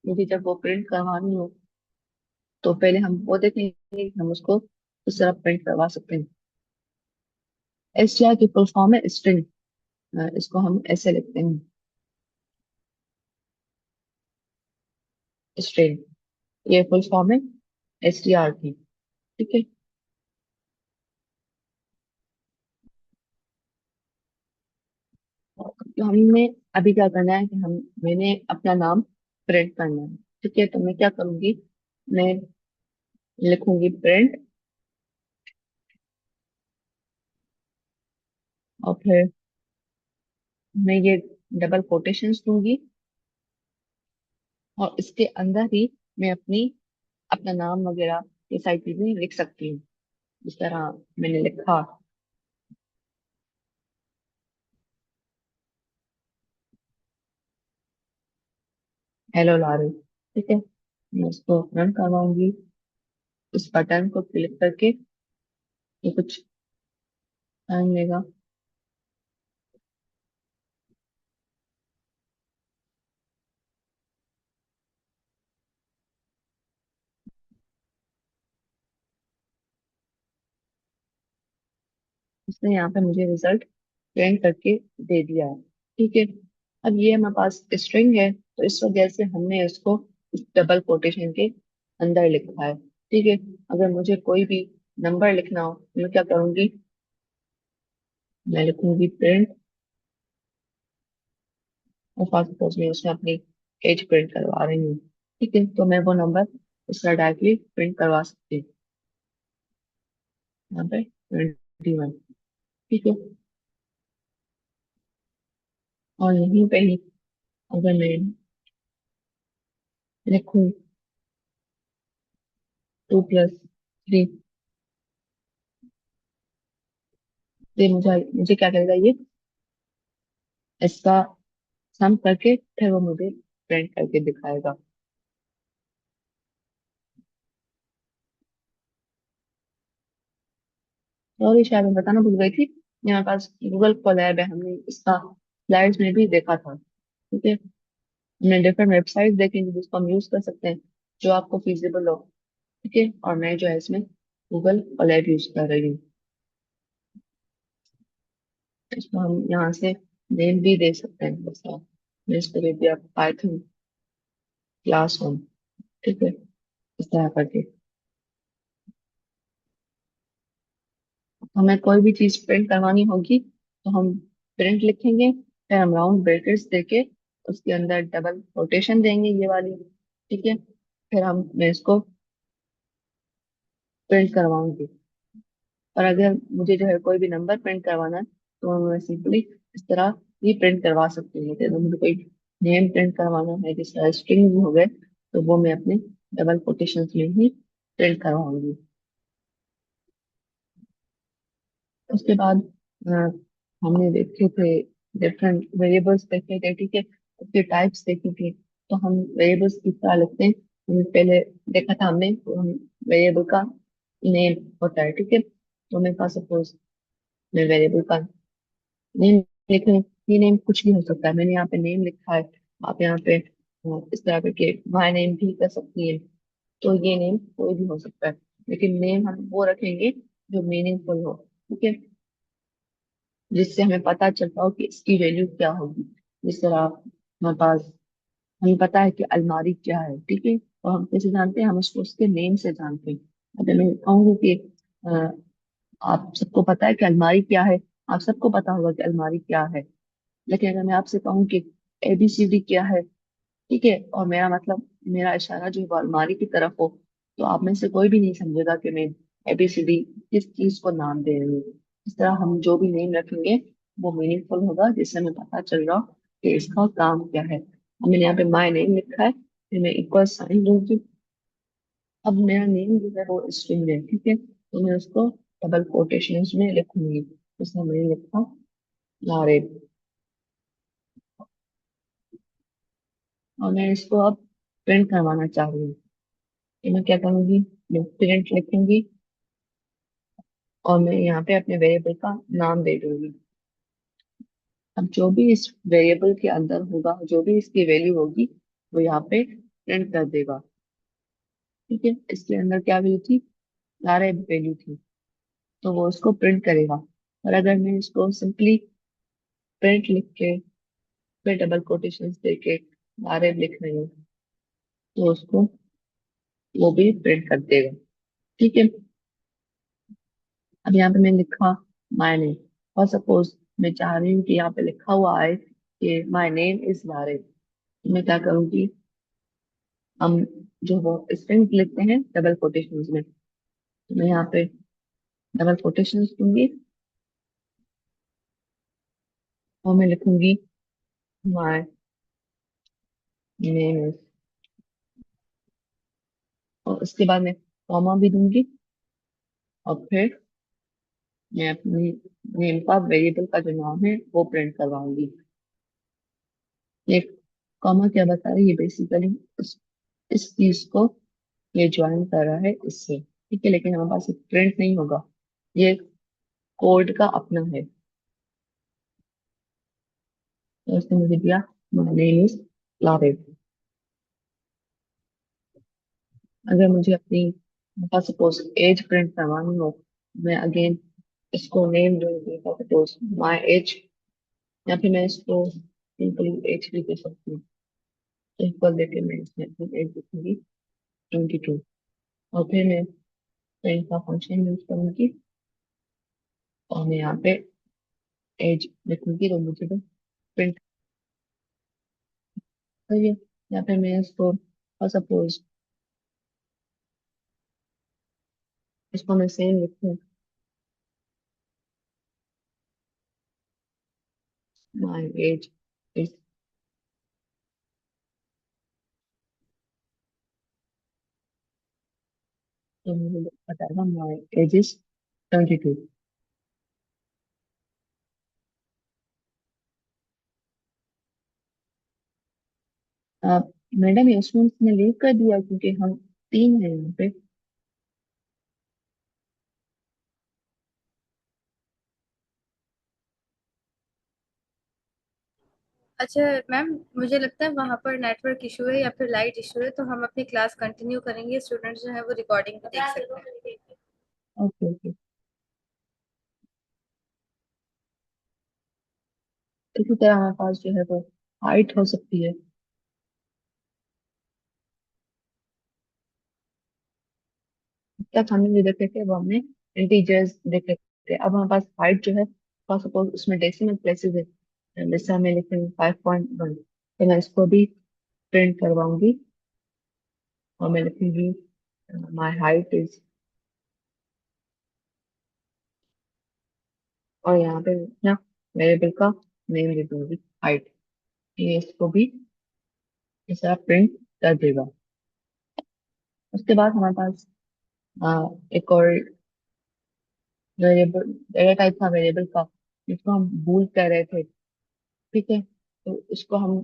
मुझे जब वो प्रिंट करवानी हो तो पहले हम वो देखेंगे कि हम उसको किस तरह प्रिंट करवा सकते हैं। एसटीआर की फुल फॉर्म है स्ट्रिंग, इसको हम ऐसे लिखते हैं, स्ट्रिंग। ये फुल फॉर्म है एसटीआर की। ठीक है, तो हमने अभी क्या करना है कि हम मैंने अपना नाम प्रिंट करना है। ठीक है, तो मैं क्या करूंगी, मैं लिखूंगी प्रिंट, और फिर मैं ये डबल कोटेशंस दूंगी, और इसके अंदर ही मैं अपना नाम वगैरह ये सारी चीजें लिख सकती हूँ, जिस तरह मैंने लिखा। हेलो लारी। ठीक है, मैं इसको रन करवाऊंगी। इस बटन को क्लिक करके ये कुछ टाइम लेगा। इसने यहाँ पे मुझे रिजल्ट प्रिंट करके दे दिया है। ठीक है, अब ये हमारे पास स्ट्रिंग है, तो इस वजह से हमने इसको इस डबल कोटेशन के अंदर लिखा है। ठीक है, अगर मुझे कोई भी नंबर लिखना हो तो मैं क्या करूंगी, मैं लिखूंगी प्रिंट, और फास्ट सपोज मैं उसमें अपनी एज प्रिंट करवा रही हूँ। ठीक है, तो मैं वो नंबर इस तरह डायरेक्टली प्रिंट करवा सकती हूँ, यहाँ पे 21। ठीक है, और यहीं पे ही अगर मैं लिखूँ 2+3, तो मुझे क्या करेगा ये, इसका सम करके फिर वो मुझे प्रिंट करके दिखाएगा। और ये शायद मैं बताना भूल गई थी, मेरे पास गूगल कोलैब है, हमने इसका स्लाइड्स में भी देखा था। ठीक है, हमने डिफरेंट वेबसाइट देखेंगे जिसको हम यूज कर सकते हैं, जो आपको फिजिबल हो। ठीक है, और मैं जो है इसमें गूगल कोलैब यूज कर रही हूँ। इसको हम यहाँ से नेम भी दे सकते हैं, जैसा मैं इसको दे दिया पाइथन क्लास 1। ठीक है, इस तरह करके हमें कोई भी चीज प्रिंट करवानी होगी तो हम प्रिंट लिखेंगे, फिर हम राउंड ब्रैकेट्स देके उसके अंदर डबल कोटेशन देंगे, ये वाली। ठीक है, फिर मैं इसको प्रिंट करवाऊंगी। और अगर मुझे जो है कोई भी नंबर प्रिंट करवाना है तो मैं सिंपली इस तरह ही प्रिंट करवा सकती हूँ। अगर मुझे कोई नेम प्रिंट करवाना है, जिस तरह स्ट्रिंग हो गए, तो वो मैं अपने डबल कोटेशन में ही प्रिंट करवाऊंगी। उसके बाद अ, हमने देखे थे डिफरेंट वेरिएबल्स देखे थे। ठीक है, उसके टाइप्स देखी थी, तो हम वेरिएबल्स किस तरह लिखते हैं, हमने पहले देखा था हमने, तो हम वेरिएबल का नेम होता है। ठीक है, तो मेरे पास सपोज मैं वेरिएबल का नेम लिखें, ये नेम कुछ भी हो सकता है, मैंने यहाँ पे नेम लिखा है, आप यहाँ पे इस तरह करके माय नेम भी कर सकती है। तो ये नेम कोई भी हो सकता है, लेकिन नेम हम वो रखेंगे जो मीनिंगफुल हो। ठीक है, जिससे हमें पता चलता हो कि इसकी वैल्यू क्या होगी। जिस तरह हमारे पास, हमें पता है कि अलमारी क्या है। ठीक है, और हम कैसे जानते हैं, हम उसको उसके नेम से जानते हैं। अगर मैं कहूँगी कि अ, आप सबको पता है कि अलमारी क्या है, आप सबको पता होगा कि अलमारी क्या है। लेकिन अगर मैं आपसे कहूँ कि ABCD क्या है, ठीक है, और मेरा मतलब, मेरा इशारा जो है वो अलमारी की तरफ हो, तो आप में से कोई भी नहीं समझेगा कि मैं ABCD किस चीज को नाम दे रही हूँ। इस तरह हम जो भी नेम रखेंगे वो मीनिंगफुल होगा, जिससे हमें पता चल रहा हो कि इसका काम क्या है। अब मैंने यहाँ पे माय नेम लिखा है, फिर मैं इक्वल साइन दूंगी। अब मेरा नेम जो है वो स्ट्रिंग है। ठीक है, तो मैं उसको डबल कोटेशन में लिखूंगी, जैसे मैंने लिखा लारे। और मैं इसको अब प्रिंट करवाना चाह रही हूँ। तो मैं क्या करूंगी, मैं प्रिंट लिखूंगी और मैं यहाँ पे अपने वेरिएबल का नाम दे दूंगी। अब जो भी इस वेरिएबल के अंदर होगा, जो भी इसकी वैल्यू होगी, वो यहाँ पे प्रिंट कर देगा। ठीक है, इसके अंदर क्या वैल्यू थी, सारे वैल्यू थी, तो वो उसको प्रिंट करेगा। और अगर मैं इसको सिंपली प्रिंट लिख के फिर डबल कोटेशन दे के सारे लिख रही हूँ, तो उसको वो भी प्रिंट कर देगा। ठीक है, अब यहाँ पे मैं लिखा माय नेम, और सपोज मैं चाह रही हूँ कि यहाँ पे लिखा हुआ है कि माय नेम इज लारे, तो मैं क्या करूंगी, हम जो वो स्ट्रिंग लिखते हैं डबल कोटेशन में, तो मैं यहाँ पे डबल कोटेशन दूंगी और मैं लिखूंगी माय नेम इज, और उसके बाद मैं कॉमा भी दूंगी, और फिर मैं अपनी नेम का वेरिएबल का जो नाम है वो प्रिंट करवाऊंगी। ये कॉमा क्या बता रही है, ये बेसिकली इस चीज को ये ज्वाइन कर रहा है इससे। ठीक है, लेकिन हमारे पास प्रिंट नहीं होगा, ये कोड का अपना है। तो उसने मुझे दिया माय नेम इज लारेब। अगर मुझे अपनी सपोज एज प्रिंट करवानी हो, मैं अगेन इसको नेम दूंगी, सपोज माय एज, या फिर मैं इसको सिंपली एज भी दे सकती हूँ। इक्वल देके मैं इसमें अपनी एज लिखूंगी 22, और फिर मैं प्रिंट का फंक्शन यूज करूंगी और मैं यहाँ पे एज लिखूंगी, तो मुझे तो प्रिंट करिए। या फिर मैं इसको, और सपोज इसको मैं सेम लिखूं, माय एज इज, तो मुझे बताएगा माय एज इज 22। आप मैडम ये उसमें उसने लीव कर दिया क्योंकि हम तीन हैं यहाँ पे। अच्छा मैम, मुझे लगता है वहाँ पर नेटवर्क इशू है या फिर लाइट इशू है, तो हम अपनी क्लास कंटिन्यू करेंगे। स्टूडेंट्स जो है वो रिकॉर्डिंग भी देख सकते हैं। ओके ओके, इसी तरह हमारे पास जो है वो हाइट हो सकती है। अब तक हमने जो देखे थे वो हमने इंटीजर्स देखे थे, अब हमारे पास हाइट जो है, सपोज उसमें डेसिमल प्लेसेस है, जैसे हमें लिखेंगे 5.1, तो मैं इसको भी प्रिंट करवाऊंगी और मैं लिखूंगी माय हाइट इज, और यहाँ पे ना वेरिएबल का नेम दे दूंगी हाइट। ये इसको भी इस तरह प्रिंट कर देगा। उसके बाद हमारे पास एक और वेरिएबल, डेटा टाइप था वेरिएबल का, जिसको हम बूल कह रहे थे। ठीक है, तो इसको हम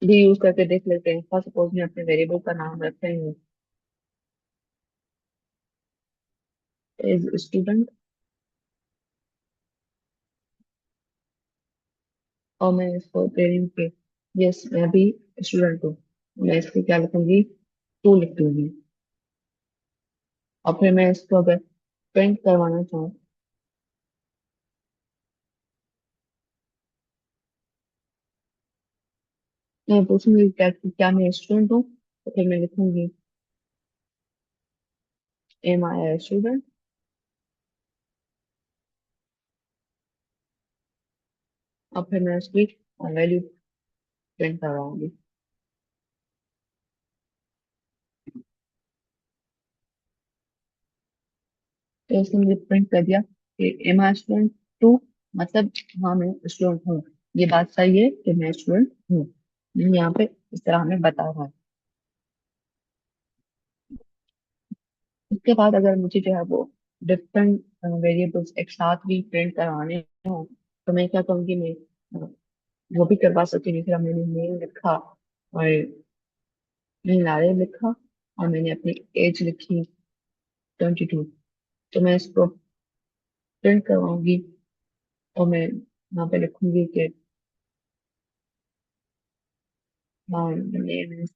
भी यूज करके देख लेते हैं। फर्स्ट सपोज मैं अपने वेरिएबल का नाम रख रही हूँ एज स्टूडेंट, और मैं इसको दे रही हूँ कि यस मैं भी स्टूडेंट हूँ। मैं इसको क्या लिखूंगी, टू लिख दूंगी। और फिर मैं इसको अगर प्रिंट करवाना चाहूँ, मैं पूछूंगी क्या मैं स्टूडेंट हूँ, तो फिर मैं लिखूंगी एम आई स्टूडेंट, और फिर मैं उसकी वैल्यू प्रिंट करवाऊंगी। तो उसने मुझे प्रिंट कर दिया कि एम आई स्टूडेंट टू, मतलब हाँ मैं स्टूडेंट हूँ, ये बात सही है कि मैं स्टूडेंट हूँ। यहाँ पे इस तरह हमें बता रहा है। उसके बाद अगर मुझे जो है वो डिफरेंट वेरिएबल्स एक साथ भी प्रिंट करवाने हो, तो मैं क्या करूँगी, मैं वो भी करवा सकती हूँ। फिर मैंने नेम लिखा और मैंने नारे लिखा और मैंने अपनी एज लिखी 22। तो मैं इसको प्रिंट करवाऊंगी और मैं यहाँ पे लिखूंगी कि माय नेम इज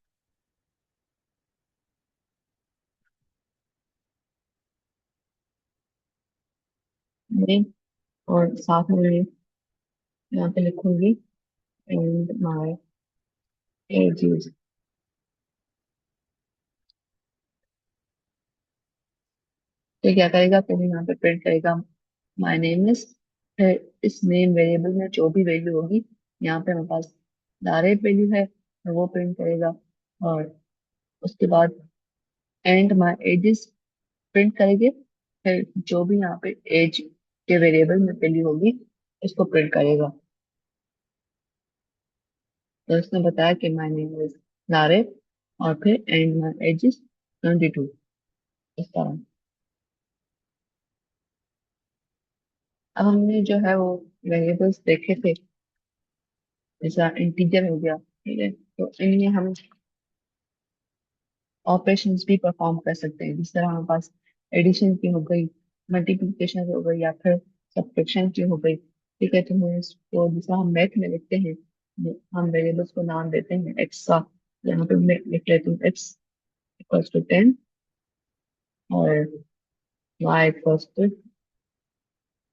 नेम, और साथ में मैं यहाँ पे लिखूंगी एंड माय एज इज। तो क्या करेगा, पहले यहाँ पे प्रिंट करेगा माय नेम इज, फिर इस नेम वेरिएबल में जो भी वैल्यू होगी, यहाँ पे हमारे पास डायरेक्ट वैल्यू है तो वो प्रिंट करेगा। और उसके बाद and my age is print करेंगे, फिर जो भी यहाँ पे एज के वेरिएबल में वैल्यू होगी उसको प्रिंट करेगा। तो उसने बताया कि माय नेम इज नारे, और फिर एंड माय एज इज 22, इस तरह। अब हमने जो है वो वेरिएबल्स देखे थे, जैसा इंटीजर हो गया, ठीक है, तो इनमें हम ऑपरेशंस भी परफॉर्म कर सकते हैं। जिस तरह हमारे पास एडिशन की हो गई, मल्टीप्लिकेशन हो गई, या फिर सब्ट्रैक्शन की हो गई, ठीक है। तो हम इसको जिस तरह हम मैथ में लिखते हैं, हम वेरिएबल्स को नाम देते हैं एक्स का। यहाँ पे मैं लिख लेती हूँ एक्स इक्वल्स टू 10 और वाई इक्वल्स टू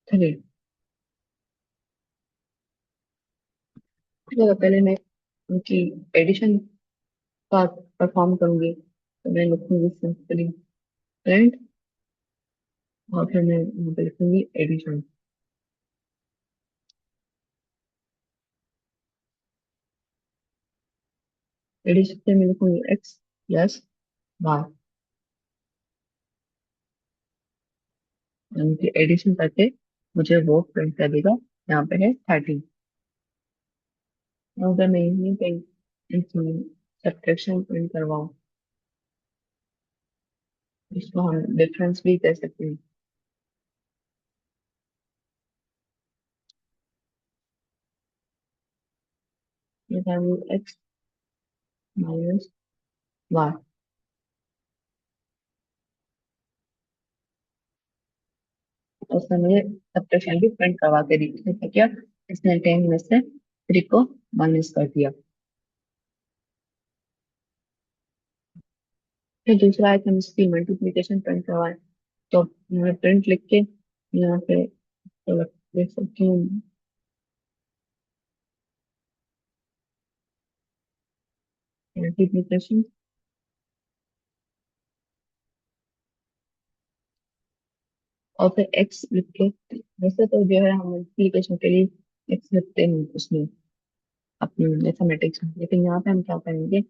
3। तो पहले मैं उनकी एडिशन का परफॉर्म करूंगी, तो मैं लिखूंगी सिंपली प्रिंट, और फिर मैं यहाँ पे लिखूंगी एडिशन। एडिशन से मैं लिखूंगी एक्स प्लस वाई, यानी कि एडिशन करके मुझे वो प्रिंट कर देगा। यहाँ पे है 13। अगर मैं यहीं पे इसमें सब्ट्रैक्शन प्रिंट करवाऊँ, इसको हम डिफरेंस भी कह सकते हैं। एक्स माइनस वाई, उसने मुझे सब्ट्रैक्शन भी प्रिंट करवा के दी। इसने क्या किया, इसने 10 में से 3 को माइनस कर दिया। फिर दूसरा आइटम इसकी मल्टीप्लिकेशन प्रिंट करवाए, तो मैं प्रिंट लिख के यहाँ पे तो लिख सकती हूँ मल्टीप्लिकेशन, और फिर एक्स लिख के। वैसे तो जो है हम मल्टीप्लिकेशन के लिए एक्स लिखते हैं उसमें, अपनी मैथमेटिक्स में, लेकिन यहाँ पे हम क्या करेंगे,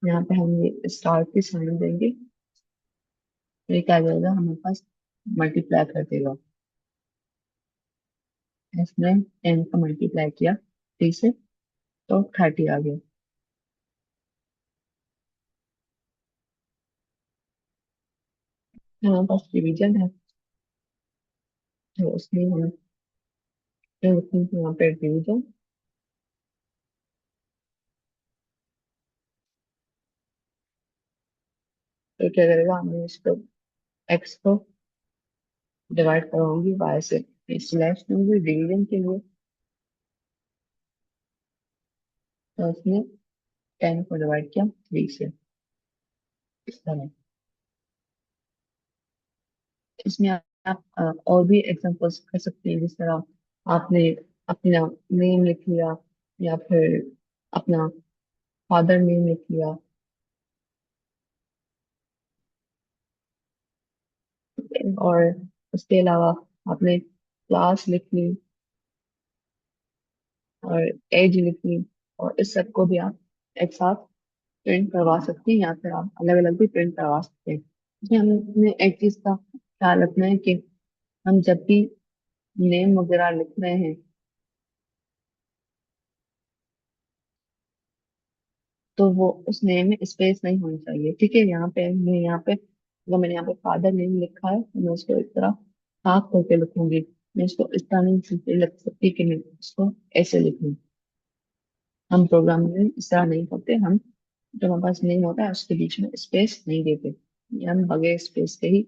यहाँ पे हम ये स्टार की साइन देंगे, तो ये क्या आ जाएगा हमारे पास, मल्टीप्लाई कर देगा। इसने 10 का मल्टीप्लाई किया 3 से, तो 30 आ गया। हमारे पास डिवीजन है, तो उसमें हम यहाँ पे डिवीजन, तो क्या करेगा, हमने इसको एक्स को डिवाइड कराऊंगी वाई से, स्लैश दूंगी डिवीजन के लिए, तो उसने 10 को डिवाइड किया 3 से, इस तरह। इसमें आप और भी एग्जांपल्स कर सकते हैं। जिस तरह आपने अपना नेम लिख लिया, या फिर अपना फादर नेम लिख लिया, और उसके अलावा आपने क्लास लिख ली और एज लिख ली, और इस सब को भी आप एक साथ प्रिंट करवा सकते हैं, या फिर आप अलग अलग भी प्रिंट करवा सकते हैं। इसमें हमें एक चीज का ख्याल रखना है कि हम जब भी नेम वगैरह लिख रहे हैं, तो वो उस नेम में स्पेस नहीं होनी चाहिए, ठीक है। यहाँ पे अगर मैंने यहाँ पे फादर नेम लिखा है, तो मैं उसको इस तरह साफ करके लिखूंगी। मैं इसको इस तरह नहीं लिख सकती कि मैं इसको ऐसे लिखूं। हम प्रोग्राम में इस तरह नहीं करते। हम जो हमारे पास नहीं होता है उसके बीच में स्पेस नहीं देते, ये हम बगैर स्पेस के ही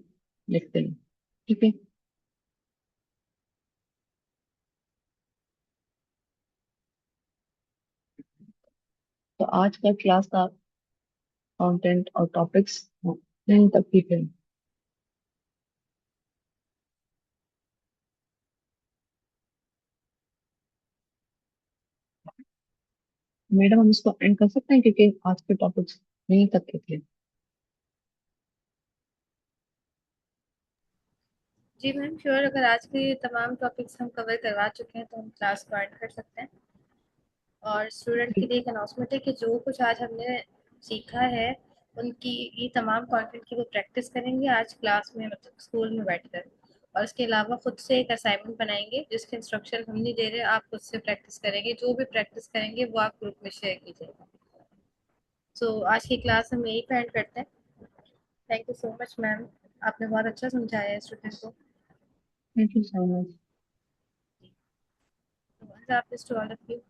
लिखते हैं। ठीक है। तो आज का क्लास का कंटेंट और टॉपिक्स यहीं तक ही थे। मैडम हम इसको एंड कर सकते हैं क्योंकि आज के टॉपिक्स यहीं तक के थे। जी मैम श्योर, अगर आज के तमाम टॉपिक्स हम कवर करवा चुके हैं तो हम क्लास को एंड कर सकते हैं। और स्टूडेंट के ठीक। लिए एक अनाउंसमेंट है कि जो कुछ आज हमने सीखा है उनकी ये तमाम कंटेंट की वो प्रैक्टिस करेंगे आज क्लास में, मतलब स्कूल में बैठकर। और इसके अलावा खुद से एक असाइनमेंट बनाएंगे जिसके इंस्ट्रक्शन हम नहीं दे रहे, आप खुद से प्रैक्टिस करेंगे। जो भी प्रैक्टिस करेंगे वो आप ग्रुप में शेयर कीजिएगा। सो आज की क्लास हम यही पे एंड करते हैं। Thank you so much ma'am, आपने बहुत अच्छा समझाया है स्टूडेंट को। Thank you so much. So, Allah Hafiz to all of you.